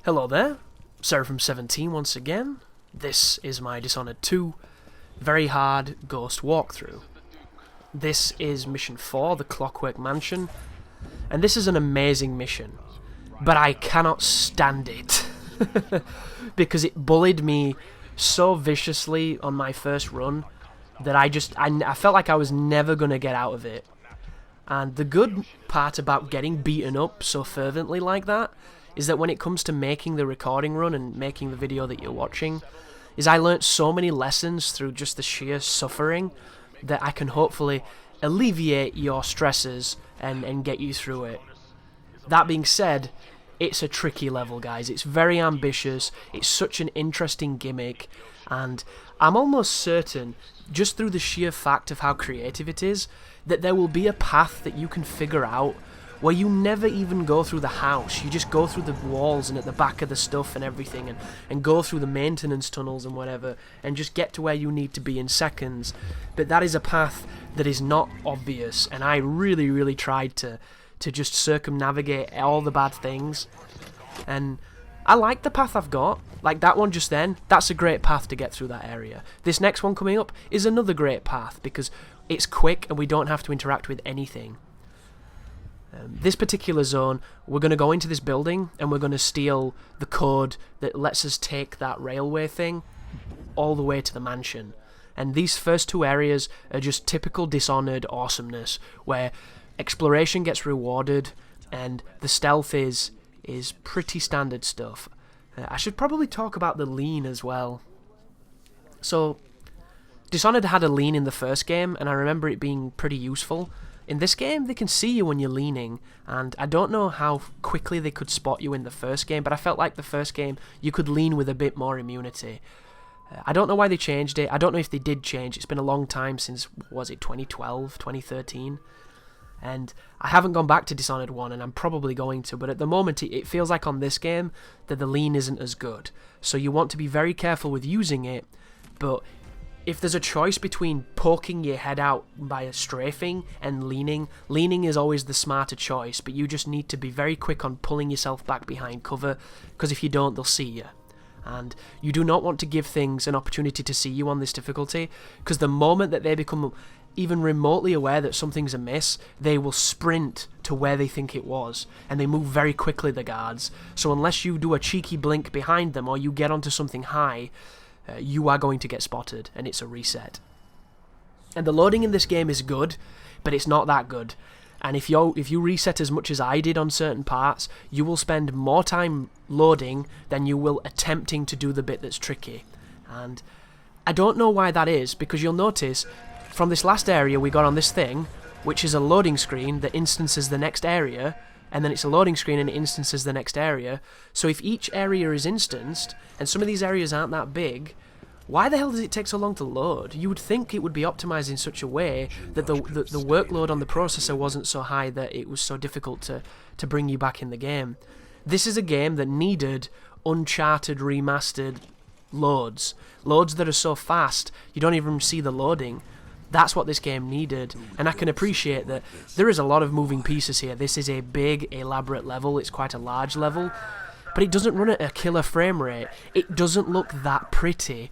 Hello there, Seraphim17 once again. This is my Dishonored 2 very hard ghost walkthrough. This is mission 4, the Clockwork Mansion, and this is an amazing mission, but I cannot stand it because it bullied me so viciously on my first run that I felt like I was never going to get out of it. And the good part about getting beaten up so fervently like that is that when it comes to making the recording run and making the video that you're watching, is I learnt so many lessons through just the sheer suffering that I can hopefully alleviate your stresses and get you through it. That being said, it's a tricky level, guys. It's very ambitious, it's such an interesting gimmick, and I'm almost certain, just through the sheer fact of how creative it is, that there will be a path that you can figure out where you never even go through the house. You just go through the walls and at the back of the stuff and everything, and go through the maintenance tunnels and whatever, and just get to where you need to be in seconds. But that is a path that is not obvious, and I really tried to just circumnavigate all the bad things. And I like the path I've got. Like that one just then, that's a great path to get through that area. This next one coming up is another great path because it's quick and we don't have to interact with anything. This particular zone, we're going to go into this building and we're going to steal the code that lets us take that railway thing all the way to the mansion. And these first two areas are just typical Dishonored awesomeness, where exploration gets rewarded and the stealth is pretty standard stuff. I should probably talk about the lean as well. So, Dishonored had a lean in the first game, and I remember it being pretty useful. In this game, they can see you when you're leaning, and I don't know how quickly they could spot you in the first game, but I felt like the first game, you could lean with a bit more immunity. I don't know why they changed it. I don't know if they did change. It's been a long time since, was it 2012, 2013? And I haven't gone back to Dishonored 1, and I'm probably going to, but at the moment it feels like on this game that the lean isn't as good. So you want to be very careful with using it, but if there's a choice between poking your head out by strafing and leaning is always the smarter choice, but you just need to be very quick on pulling yourself back behind cover, because if you don't, they'll see you. And you do not want to give things an opportunity to see you on this difficulty, because the moment that they become even remotely aware that something's amiss, they will sprint to where they think it was, and they move very quickly, the guards. So unless you do a cheeky blink behind them or you get onto something high, you are going to get spotted, and it's a reset. And the loading in this game is good, but it's not that good. And if you reset as much as I did on certain parts, you will spend more time loading than you will attempting to do the bit that's tricky. And I don't know why that is, because you'll notice from this last area we got on this thing, which is a loading screen that instances the next area, and then it's a loading screen and it instances the next area. So if each area is instanced, and some of these areas aren't that big, why the hell does it take so long to load? You would think it would be optimized in such a way that the workload on the processor wasn't so high that it was so difficult to bring you back in the game. This is a game that needed Uncharted remastered loads. Loads that are so fast, you don't even see the loading. That's what this game needed, and I can appreciate that there is a lot of moving pieces here. This is a big, elaborate level, it's quite a large level, but it doesn't run at a killer frame rate. It doesn't look that pretty.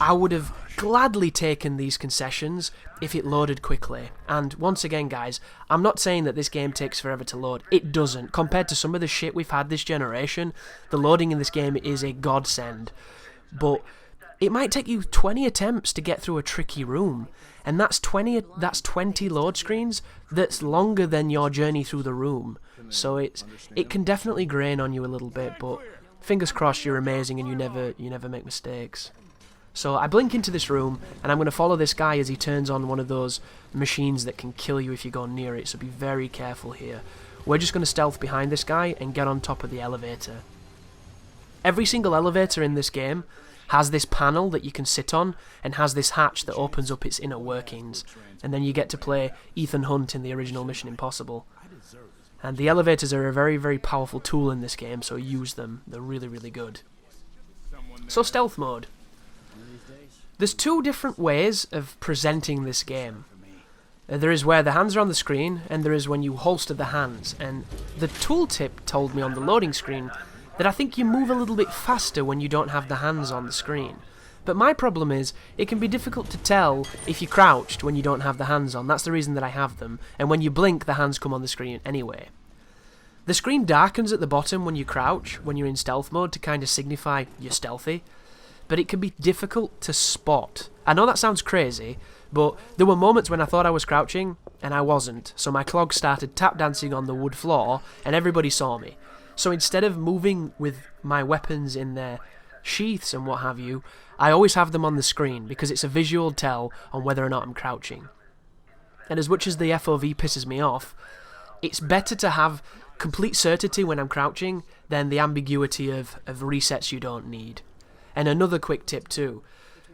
I would have gladly taken these concessions if it loaded quickly. And once again, guys, I'm not saying that this game takes forever to load. It doesn't. Compared to some of the shit we've had this generation, the loading in this game is a godsend. But it might take you 20 attempts to get through a tricky room, and that's 20 load screens. That's longer than your journey through the room. So it can definitely grain on you a little bit, but fingers crossed you're amazing and you never make mistakes. So I blink into this room, and I'm going to follow this guy as he turns on one of those machines that can kill you if you go near it, so be very careful here. We're just going to stealth behind this guy and get on top of the elevator. Every single elevator in this game has this panel that you can sit on, and has this hatch that opens up its inner workings, and then you get to play Ethan Hunt in the original Mission Impossible. And the elevators are a very powerful tool in this game, so use them. They're really good. So stealth mode. There's two different ways of presenting this game. There is where the hands are on the screen, and there is when you holster the hands. And the tooltip told me on the loading screen that I think you move a little bit faster when you don't have the hands on the screen. But my problem is, it can be difficult to tell if you're crouched when you don't have the hands on. That's the reason that I have them. And when you blink, the hands come on the screen anyway. The screen darkens at the bottom when you crouch, when you're in stealth mode, to kind of signify you're stealthy. But it can be difficult to spot. I know that sounds crazy, but there were moments when I thought I was crouching, and I wasn't. So my clog started tap dancing on the wood floor, and everybody saw me. So instead of moving with my weapons in their sheaths and what have you, I always have them on the screen, because it's a visual tell on whether or not I'm crouching. And as much as the FOV pisses me off, it's better to have complete certainty when I'm crouching than the ambiguity of resets you don't need. And another quick tip too,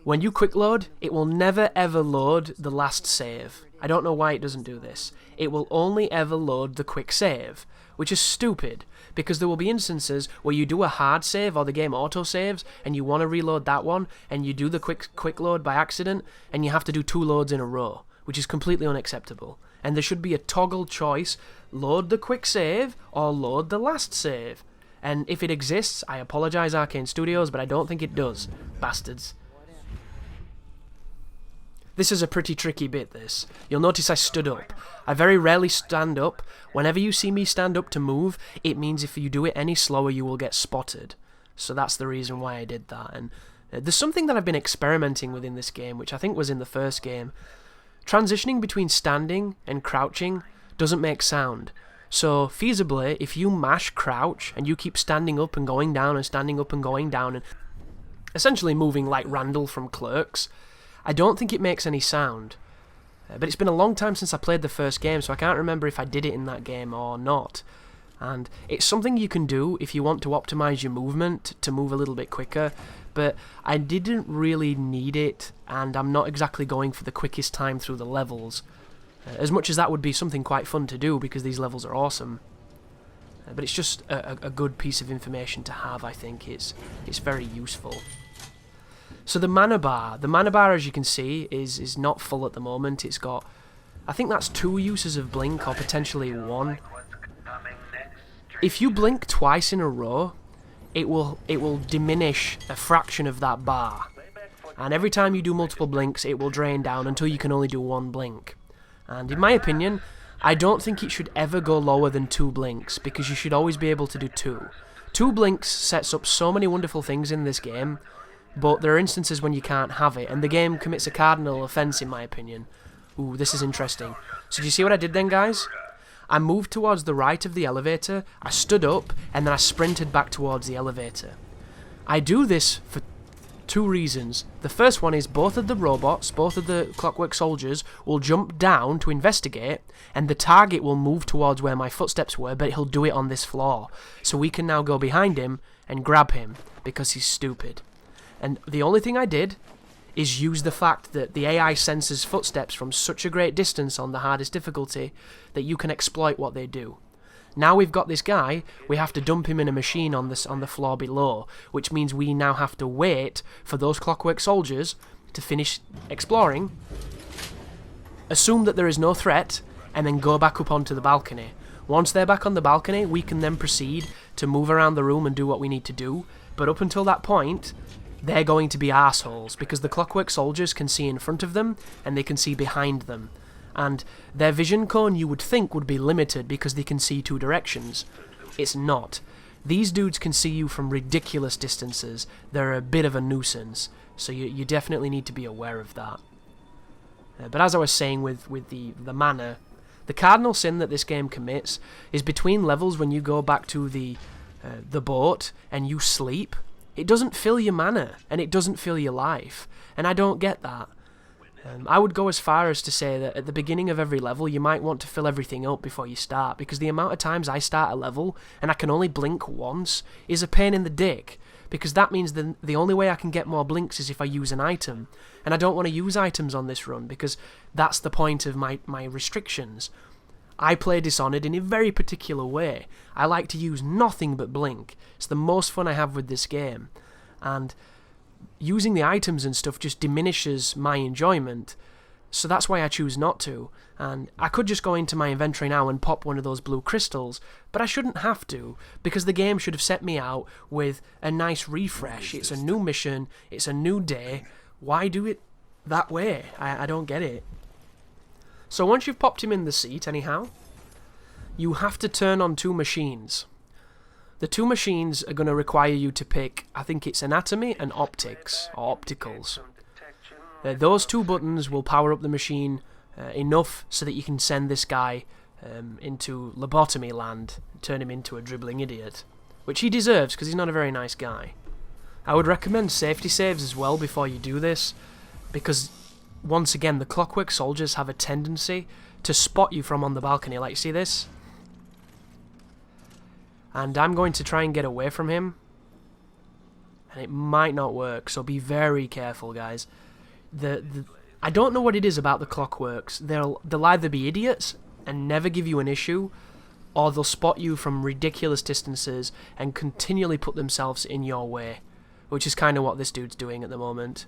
when you quick load, it will never ever load the last save. I don't know why it doesn't do this. It will only ever load the quick save, which is stupid, because there will be instances where you do a hard save or the game auto-saves and you want to reload that one and you do the quick load by accident and you have to do 2 loads in a row, which is completely unacceptable. And there should be a toggle choice, load the quick save or load the last save. And if it exists, I apologise Arcane Studios, but I don't think it does. Bastards. This is a pretty tricky bit, this. You'll notice I stood up. I very rarely stand up. Whenever you see me stand up to move, it means if you do it any slower, you will get spotted. So that's the reason why I did that. And there's something that I've been experimenting with in this game, which I think was in the first game. Transitioning between standing and crouching doesn't make sound. So, feasibly, if you mash crouch and you keep standing up and going down and standing up and going down and essentially moving like Randall from Clerks, I don't think it makes any sound. But it's been a long time since I played the first game, so I can't remember if I did it in that game or not. And it's something you can do if you want to optimize your movement to move a little bit quicker, but I didn't really need it, and I'm not exactly going for the quickest time through the levels. As much as that would be something quite fun to do, because these levels are awesome. But it's just a good piece of information to have, I think. It's very useful. So the mana bar, as you can see, is not full at the moment. It's got, I think that's 2 uses of blink, or potentially 1. If you blink twice in a row, it will diminish a fraction of that bar. And every time you do multiple blinks, it will drain down until you can only do 1 blink. And in my opinion, I don't think it should ever go lower than 2 blinks, because you should always be able to do 2. 2 blinks sets up so many wonderful things in this game, but there are instances when you can't have it, and the game commits a cardinal offence in my opinion. Ooh, this is interesting. So do you see what I did then, guys? I moved towards the right of the elevator, I stood up, and then I sprinted back towards the elevator. I do this for 2 reasons. The first one is both of the robots, both of the Clockwork soldiers, will jump down to investigate, and the target will move towards where my footsteps were, but he'll do it on this floor. So we can now go behind him and grab him, because he's stupid. And the only thing I did is use the fact that the AI senses footsteps from such a great distance on the hardest difficulty that you can exploit what they do. Now we've got this guy, we have to dump him in a machine on the floor below, which means we now have to wait for those Clockwork soldiers to finish exploring, assume that there is no threat, and then go back up onto the balcony. Once they're back on the balcony, we can then proceed to move around the room and do what we need to do, but up until that point, they're going to be arseholes, because the Clockwork soldiers can see in front of them, and they can see behind them. And their vision cone, you would think, would be limited because they can see 2 directions. It's not. These dudes can see you from ridiculous distances. They're a bit of a nuisance, so you definitely need to be aware of that. But as I was saying with the mana, the cardinal sin that this game commits is between levels when you go back to the boat and you sleep. It doesn't fill your mana, and it doesn't fill your life, and I don't get that. I would go as far as to say that at the beginning of every level you might want to fill everything up before you start, because the amount of times I start a level and I can only blink once is a pain in the dick, because that means the only way I can get more blinks is if I use an item, and I don't want to use items on this run because that's the point of my restrictions. I play Dishonored in a very particular way. I like to use nothing but blink. It's the most fun I have with this game, and using the items and stuff just diminishes my enjoyment. So that's why I choose not to. And I could just go into my inventory now and pop one of those blue crystals, but I shouldn't have to, because the game should have set me out with a nice refresh. It's a new mission, it's a new day. Why do it that way? I don't get it. So once you've popped him in the seat, anyhow, you have to turn on 2 machines. The 2 machines are going to require you to pick, I think it's anatomy and optics, or opticals. Those 2 buttons will power up the machine enough so that you can send this guy into lobotomy land, turn him into a dribbling idiot, which he deserves because he's not a very nice guy. I would recommend safety saves as well before you do this, because once again the Clockwork soldiers have a tendency to spot you from on the balcony. Like, see this? And I'm going to try and get away from him, and it might not work, so be very careful, guys. I don't know what it is about the Clockworks. They'll either be idiots and never give you an issue, or they'll spot you from ridiculous distances and continually put themselves in your way, which is kind of what this dude's doing at the moment.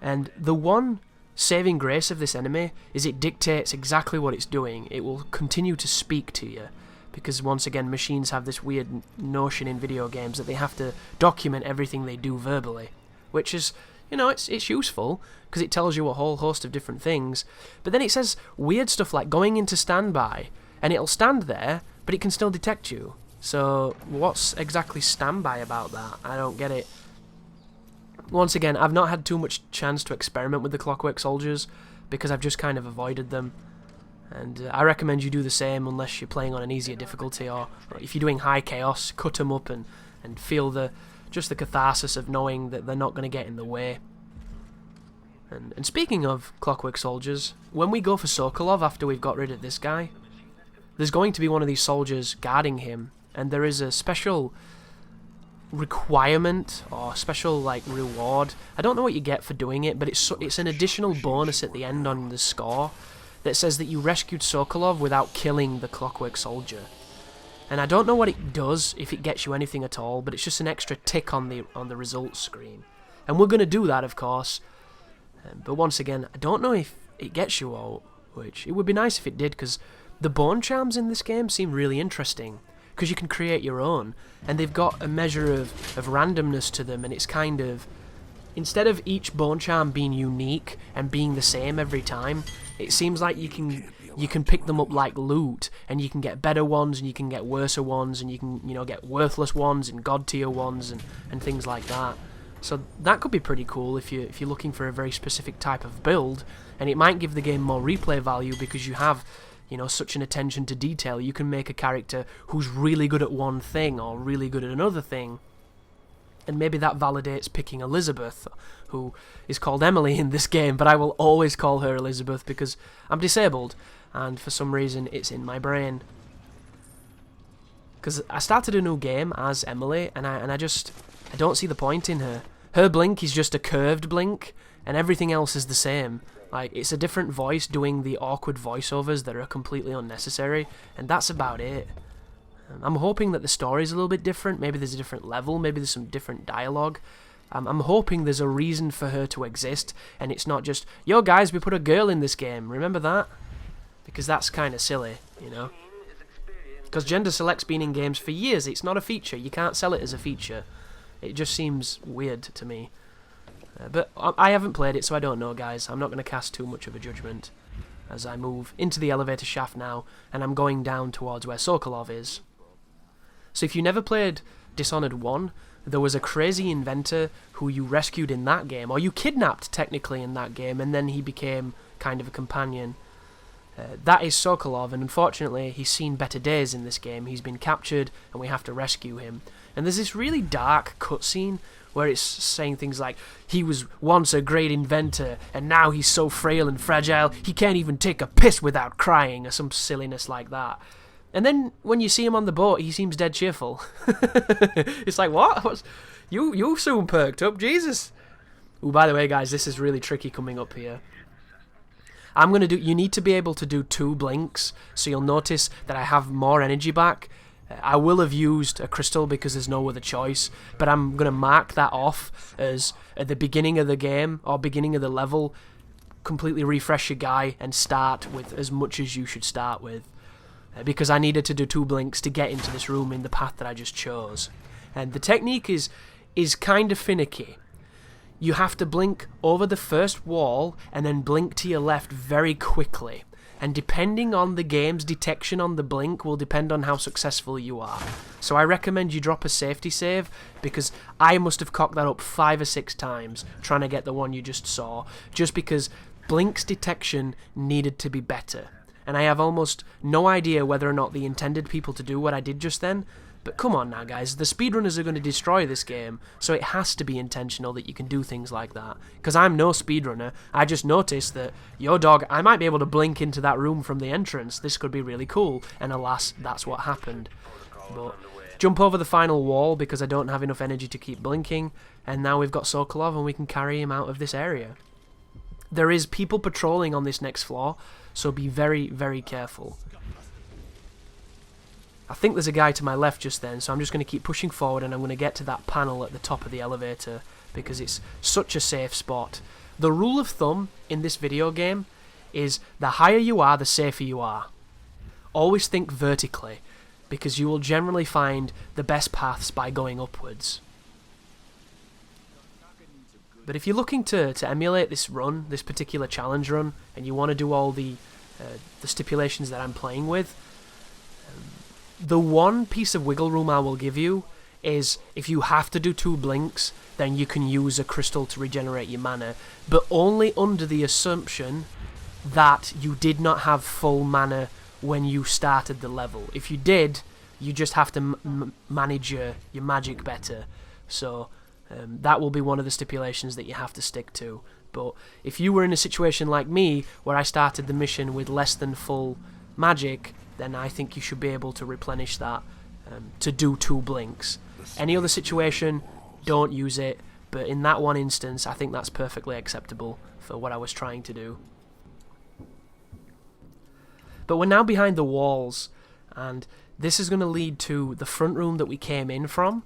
And the one saving grace of this enemy is it dictates exactly what it's doing. It will continue to speak to you, because once again machines have this weird notion in video games that they have to document everything they do verbally, which is, you know, it's useful because it tells you a whole host of different things. But then it says weird stuff like going into standby, and it'll stand there, but it can still detect you. So what's exactly standby about that? I don't get it. Once again, I've not had too much chance to experiment with the Clockwork soldiers because I've just kind of avoided them. And I recommend you do the same unless you're playing on an easier difficulty, or if you're doing high chaos, cut them up and feel just the catharsis of knowing that they're not going to get in the way. And speaking of Clockwork soldiers, when we go for Sokolov after we've got rid of this guy, there's going to be one of these soldiers guarding him, and there is a special requirement or special like reward. I don't know what you get for doing it, but it's an additional bonus at the end on the score that says that you rescued Sokolov without killing the Clockwork soldier. And I don't know what it does, if it gets you anything at all, but it's just an extra tick on the results screen. And we're going to do that, of course. But once again, I don't know if it gets you all, which it would be nice if it did, because the bone charms in this game seem really interesting, because you can create your own, and they've got a measure of randomness to them, and it's kind of, instead of each bone charm being unique and being the same every time, it seems like you can pick them up like loot, and you can get better ones, and you can get worser ones, and you can, you know, get worthless ones and god tier ones and things like that. So that could be pretty cool if you're looking for a very specific type of build, and it might give the game more replay value because you have, you know, such an attention to detail. You can make a character who's really good at one thing or really good at another thing, and maybe that validates picking Elizabeth, who is called Emily in this game, but I will always call her Elizabeth because I'm disabled, and for some reason it's in my brain. Because I started a new game as Emily, and I don't see the point in her. Her blink is just a curved blink, and everything else is the same. Like, it's a different voice doing the awkward voiceovers that are completely unnecessary, and that's about it. I'm hoping that the story's a little bit different. Maybe there's a different level, maybe there's some different dialogue. I'm hoping there's a reason for her to exist, and it's not just, yo guys, we put a girl in this game, remember that? Because that's kind of silly, you know? Because gender select's been in games for years, it's not a feature, you can't sell it as a feature. It just seems weird to me. But I haven't played it, so I don't know, guys. I'm not going to cast too much of a judgment as I move into the elevator shaft now, and I'm going down towards where Sokolov is. So if you never played Dishonored 1, there was a crazy inventor who you rescued in that game, or you kidnapped technically in that game, and then he became kind of a companion. That is Sokolov, and unfortunately he's seen better days in this game. He's been captured, and we have to rescue him. And there's this really dark cutscene where it's saying things like, he was once a great inventor, and now he's so frail and fragile, he can't even take a piss without crying, or some silliness like that. And then when you see him on the boat, he seems dead cheerful. It's like, what? You soon perked up, Jesus. Oh, by the way, guys, this is really tricky coming up here. You need to be able to do 2 blinks, so you'll notice that I have more energy back, I will have used a crystal because there's no other choice, but I'm going to mark that off as at the beginning of the game or beginning of the level, completely refresh your guy and start with as much as you should start with. Because I needed to do 2 blinks to get into this room in the path that I just chose. And the technique is kind of finicky. You have to blink over the first wall and then blink to your left very quickly. And depending on the game's detection on the blink will depend on how successful you are. So I recommend you drop a safety save, because I must have cocked that up 5 or 6 times trying to get the one you just saw, just because blink's detection needed to be better. And I have almost no idea whether or not they intended people to do what I did just then, but come on now guys, the speedrunners are going to destroy this game, so it has to be intentional that you can do things like that. Because I'm no speedrunner, I just noticed that, yo dog, I might be able to blink into that room from the entrance, this could be really cool, and alas, that's what happened. But jump over the final wall because I don't have enough energy to keep blinking, and now we've got Sokolov and we can carry him out of this area. There is people patrolling on this next floor, so be very, very careful. I think there's a guy to my left just then, so I'm just going to keep pushing forward and I'm going to get to that panel at the top of the elevator because it's such a safe spot. The rule of thumb in this video game is the higher you are, the safer you are. Always think vertically, because you will generally find the best paths by going upwards. But if you're looking to emulate this run, this particular challenge run, and you want to do all the stipulations that I'm playing with, the one piece of wiggle room I will give you is if you have to do 2 blinks, then you can use a crystal to regenerate your mana, but only under the assumption that you did not have full mana when you started the level. If you did, you just have to manage your magic better. So that will be one of the stipulations that you have to stick to. But if you were in a situation like me, where I started the mission with less than full magic, then I think you should be able to replenish that to do 2 blinks. Any other situation, don't use it, but in that one instance, I think that's perfectly acceptable for what I was trying to do. But we're now behind the walls, and this is going to lead to the front room that we came in from,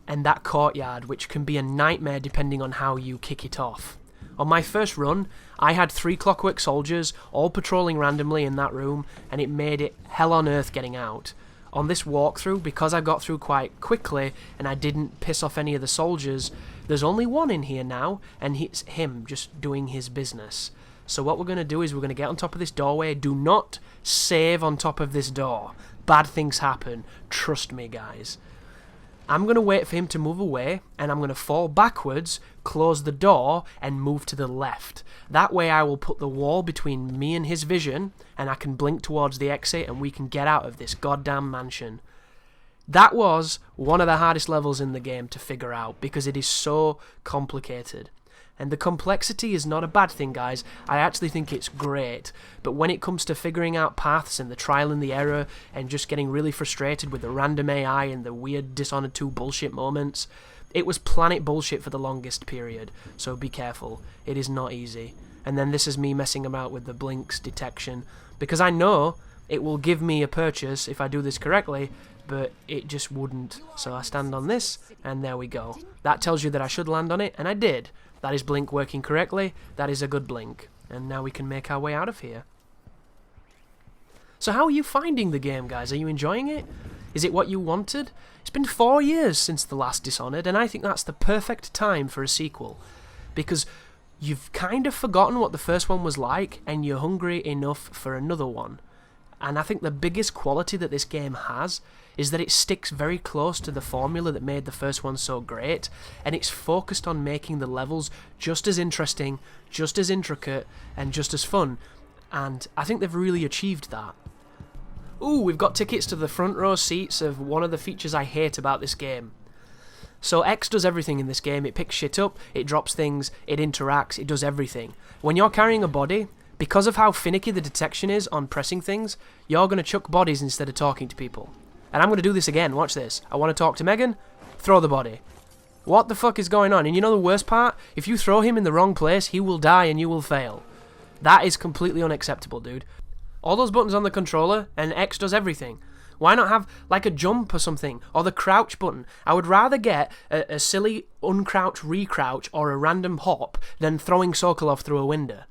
and that courtyard, which can be a nightmare depending on how you kick it off. On my first run, I had 3 Clockwork soldiers all patrolling randomly in that room, and it made it hell on earth getting out. On this walkthrough, because I got through quite quickly and I didn't piss off any of the soldiers, there's only one in here now, and it's him just doing his business. So what we're going to do is we're going to get on top of this doorway. Do not save on top of this door. Bad things happen. Trust me, guys. I'm going to wait for him to move away, and I'm going to fall backwards, close the door, and move to the left. That way I will put the wall between me and his vision, and I can blink towards the exit, and we can get out of this goddamn mansion. That was one of the hardest levels in the game to figure out, because it is so complicated. And the complexity is not a bad thing, guys. I actually think it's great. But when it comes to figuring out paths and the trial and the error and just getting really frustrated with the random AI and the weird Dishonored 2 bullshit moments, it was planet bullshit for the longest period. So be careful. It is not easy. And then this is me messing about with the blinks detection, because I know it will give me a purchase if I do this correctly, but it just wouldn't. So I stand on this, and there we go. That tells you that I should land on it, and I did. That is blink working correctly. That is a good blink. And now we can make our way out of here. So how are you finding the game, guys? Are you enjoying it? Is it what you wanted? It's been 4 years since the last Dishonored, and I think that's the perfect time for a sequel. Because you've kind of forgotten what the first one was like, and you're hungry enough for another one. And I think the biggest quality that this game has is that it sticks very close to the formula that made the first one so great, and it's focused on making the levels just as interesting, just as intricate, and just as fun. And I think they've really achieved that. Ooh, we've got tickets to the front row seats of one of the features I hate about this game. So X does everything in this game. It picks shit up, it drops things, it interacts, it does everything. When you're carrying a body, because of how finicky the detection is on pressing things, you're going to chuck bodies instead of talking to people. And I'm going to do this again, watch this. I want to talk to Megan, throw the body. What the fuck is going on? And you know the worst part? If you throw him in the wrong place, he will die and you will fail. That is completely unacceptable, dude. All those buttons on the controller, and X does everything. Why not have, like, a jump or something? Or the crouch button? I would rather get a silly uncrouch, recrouch, or a random hop than throwing Sokolov through a window.